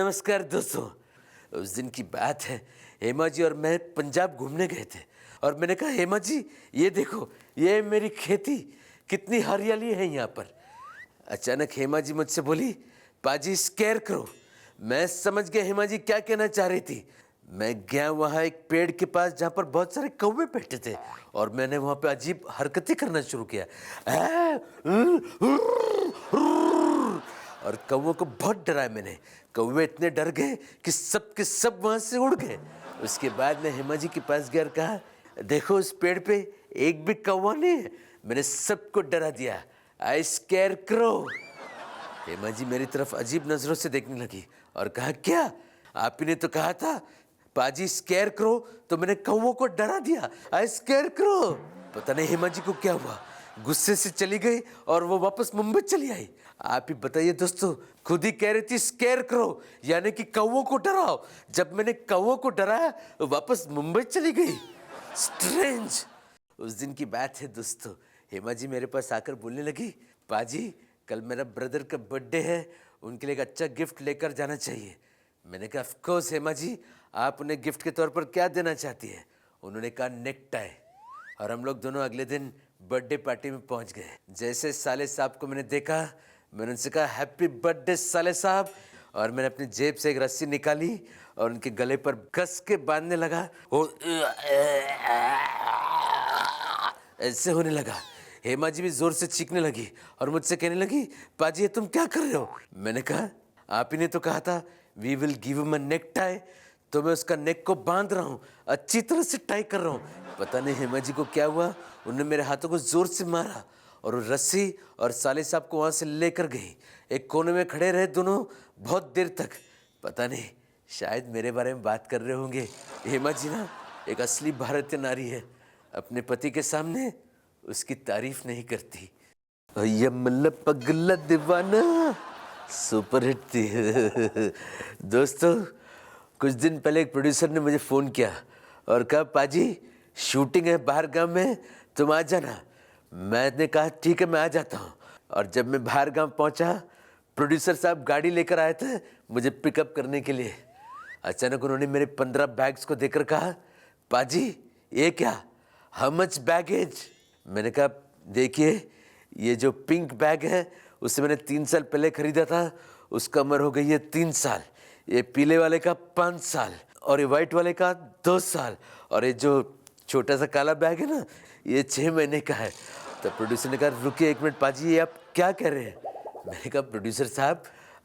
नमस्कार दोस्तों। उस दिन की बात है, हेमा जी और मैं पंजाब घूमने गए थे और मैंने कहा हेमा जी ये देखो, ये मेरी खेती, कितनी हरियाली है यहाँ पर। अचानक हेमा जी मुझसे बोली, पाजी स्केयर करो। मैं समझ गया हेमा जी क्या कहना चाह रही थी। मैं गया वहाँ एक पेड़ के पास जहाँ पर बहुत सारे कौवे बैठे थे और मैंने वहाँ पे अजीब हरकतें करना शुरू किया और कौवों को बहुत डराया मैंने। कौवे इतने डर गए कि सब के सब वहाँ से उड़ गए। उसके बाद मैं हेमा जी के पास गया और कहा, देखो उस पेड़ पे एक भी कौवा नहीं है। मैंने सबको डरा दिया। I scare crow. Hema ji मेरी तरफ अजीब नजरों से देखने लगी और कहा, क्या आप ही ने तो कहा था पाजी स्केयर करो, तो मैंने कौवों को डरा दिया। आई स्केयर करो। पता नहीं हेमा जी को क्या हुआ, गुस्से से चली गई और वो वापस मुंबई चली आई। आप ही बताइए दोस्तों, खुद ही कह रही थी स्केयर करो यानी कि कौवों को डराओ। जब मैंने कौवों को डराया वापस मुंबई चली गई। स्ट्रेंज। उस दिन की बात है दोस्तों, हेमा जी मेरे पास आकर बोलने लगी, पाजी कल मेरा ब्रदर का बर्थडे है, उनके लिए एक अच्छा गिफ्ट लेकर जाना चाहिए। मैंने कहा ऑफ कोर्स हेमा जी, आप उन्हें गिफ्ट के तौर पर क्या देना चाहती है। उन्होंने कहा नेक टाई। और हम लोग दोनों अगले दिन बर्थडे पार्टी में पहुंच गए। जैसे साले साहब को मैंने देखा, मैंने उनसे कहा हैप्पी बर्थडे साले साहब, और मैंने अपनी जेब से एक रस्सी निकाली और उनके गले पर कस के बांधने लगा। वो ऐसे होने लगा। हेमा जी भी जोर से चीखने लगी और मुझसे कहने लगी, पाजी ये तुम क्या कर रहे हो। मैंने कहा आप ही ने तो कहा था we will give him a neck tie, तो मैं उसका नेक को बांध रहा हूँ, अच्छी तरह से टाई कर रहा हूँ। पता नहीं हेमा जी को क्या हुआ, उन्होंने मेरे हाथों को जोर से मारा और वो रस्सी और साले साहब को वहाँ से लेकर गई। एक कोने में खड़े रहे दोनों बहुत देर तक। पता नहीं शायद मेरे बारे में बात कर रहे होंगे। हेमा जी ना एक असली भारतीय नारी है, अपने पति के सामने उसकी तारीफ नहीं करती। यमल पगला दीवाना सुपर हिट थी। दोस्तों कुछ दिन पहले एक प्रोड्यूसर ने मुझे फ़ोन किया और कहा, पाजी शूटिंग है बाहर गांव में, तुम आ जाना। मैंने कहा ठीक है मैं आ जाता हूँ। और जब मैं बाहर गांव पहुँचा, प्रोड्यूसर साहब गाड़ी लेकर आए थे मुझे पिकअप करने के लिए। अचानक उन्होंने मेरे 15 बैग्स को देखकर कहा, पाजी ये क्या, हाउ मच बैगेज। मैंने कहा देखिए ये जो पिंक बैग है उसे मैंने 3 साल पहले खरीदा था, उसका उम्र हो गई है 3 साल। ये पीले वाले का 5 साल और ये वाइट वाले का 2 साल और ये जो छोटा सा काला बैग है ना ये 6 महीने का है। तो प्रोड्यूसर ने कहा रुकिए 1 मिनट पाजी ये आप क्या कह रहे हैं। मैंने कहा प्रोड्यूसर साहब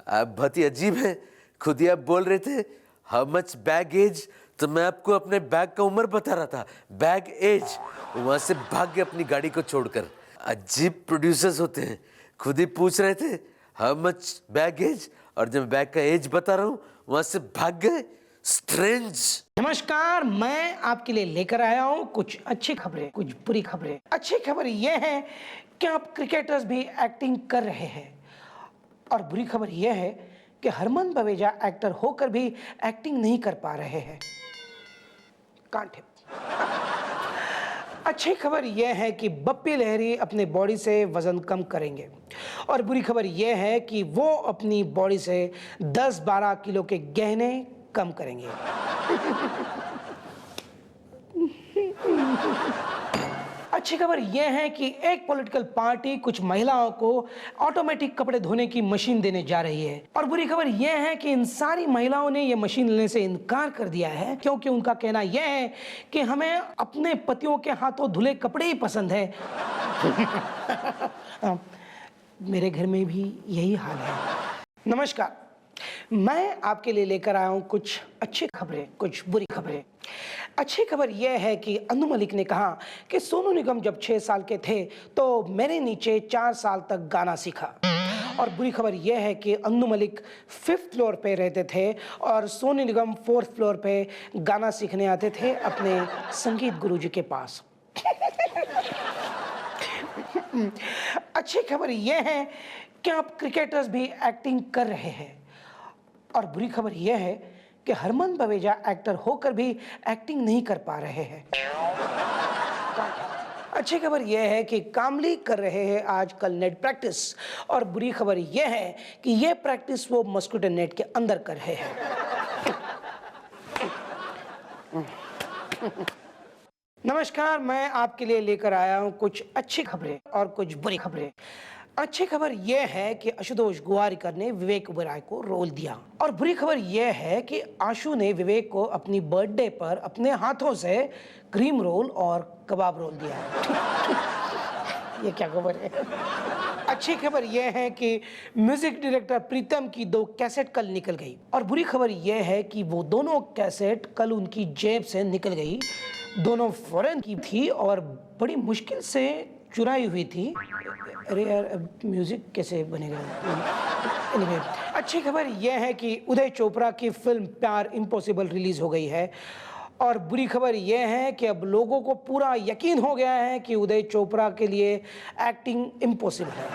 आप बहुत ही अजीब हैं, खुद ही आप बोल रहे थे हाउ मच बैग एज, तो मैं आपको अपने बैग का उम्र बता रहा था, बैग एज। वहाँ से भाग गए अपनी गाड़ी को छोड़कर। अजीब प्रोड्यूसर्स होते हैं, खुद ही पूछ रहे थे हाउ मच बैग एज और जब बैग का एज बता रहा हूँ वहाँ से भाग गए। स्ट्रेंज। नमस्कार, मैं आपके लिए लेकर आया हूँ कुछ अच्छी खबरें, कुछ बुरी खबरें। अच्छी खबर यह है कि आप क्रिकेटर्स भी एक्टिंग कर रहे हैं और बुरी खबर यह है कि हरमन बवेजा एक्टर होकर भी एक्टिंग नहीं कर पा रहे हैं। कांट है। अच्छी खबर यह है कि बप्पी लहरी अपने बॉडी से वजन कम करेंगे और बुरी खबर यह है कि वो अपनी बॉडी से 10-12 किलो के गहने कम करेंगे। अच्छी खबर यह है कि एक पॉलिटिकल पार्टी कुछ महिलाओं को ऑटोमेटिक कपड़े धोने की मशीन देने जा रही है और बुरी खबर यह है कि इन सारी महिलाओं ने यह मशीन लेने से इनकार कर दिया है क्योंकि उनका कहना यह है कि हमें अपने पतियों के हाथों धुले कपड़े ही पसंद है। मेरे घर में भी यही हाल है। नमस्कार, मैं आपके लिए लेकर आया हूं कुछ अच्छी खबरें, कुछ बुरी खबरें। अच्छी खबर यह है कि अन्नू मलिक ने कहा कि सोनू निगम जब 6 साल के थे तो मेरे नीचे 4 साल तक गाना सीखा। और बुरी खबर यह है कि अन्नू मलिक 5th फ्लोर पे रहते थे और सोनू निगम 4th फ्लोर पे गाना सीखने आते थे अपने संगीत गुरुजी के पास। अच्छी खबर यह है कि आप क्रिकेटर्स भी एक्टिंग कर रहे हैं और बुरी खबर यह है कि हरमन बवेजा एक्टर होकर भी एक्टिंग नहीं कर पा रहे हैं। अच्छी खबर यह है कि कामली कर रहे हैं आजकल नेट प्रैक्टिस, और बुरी खबर यह है कि यह प्रैक्टिस वो मस्कुटो नेट के अंदर कर रहे हैं। नमस्कार, मैं आपके लिए लेकर आया हूं कुछ अच्छी खबरें और कुछ बुरी खबरें। अच्छी खबर यह है कि आशुतोष गोवारिकर ने विवेक ओबेरॉय को रोल दिया, और बुरी खबर यह है कि आशु ने विवेक को अपनी बर्थडे पर अपने हाथों से क्रीम रोल और कबाब रोल दिया है। ये क्या खबर है? अच्छी खबर यह है कि म्यूजिक डायरेक्टर प्रीतम की 2 कैसेट कल निकल गई, और बुरी खबर यह है कि वो दोनों कैसेट कल उनकी जेब से निकल गई। दोनों फॉरेन की थी और बड़ी मुश्किल से चुराई हुई थी। अरे यार, म्यूजिक कैसे बनेगा? Anyway, अच्छी खबर यह है कि उदय चोपड़ा की फिल्म प्यार इम्पॉसिबल रिलीज हो गई है, और बुरी खबर यह है कि अब लोगों को पूरा यकीन हो गया है कि उदय चोपड़ा के लिए एक्टिंग इम्पॉसिबल है।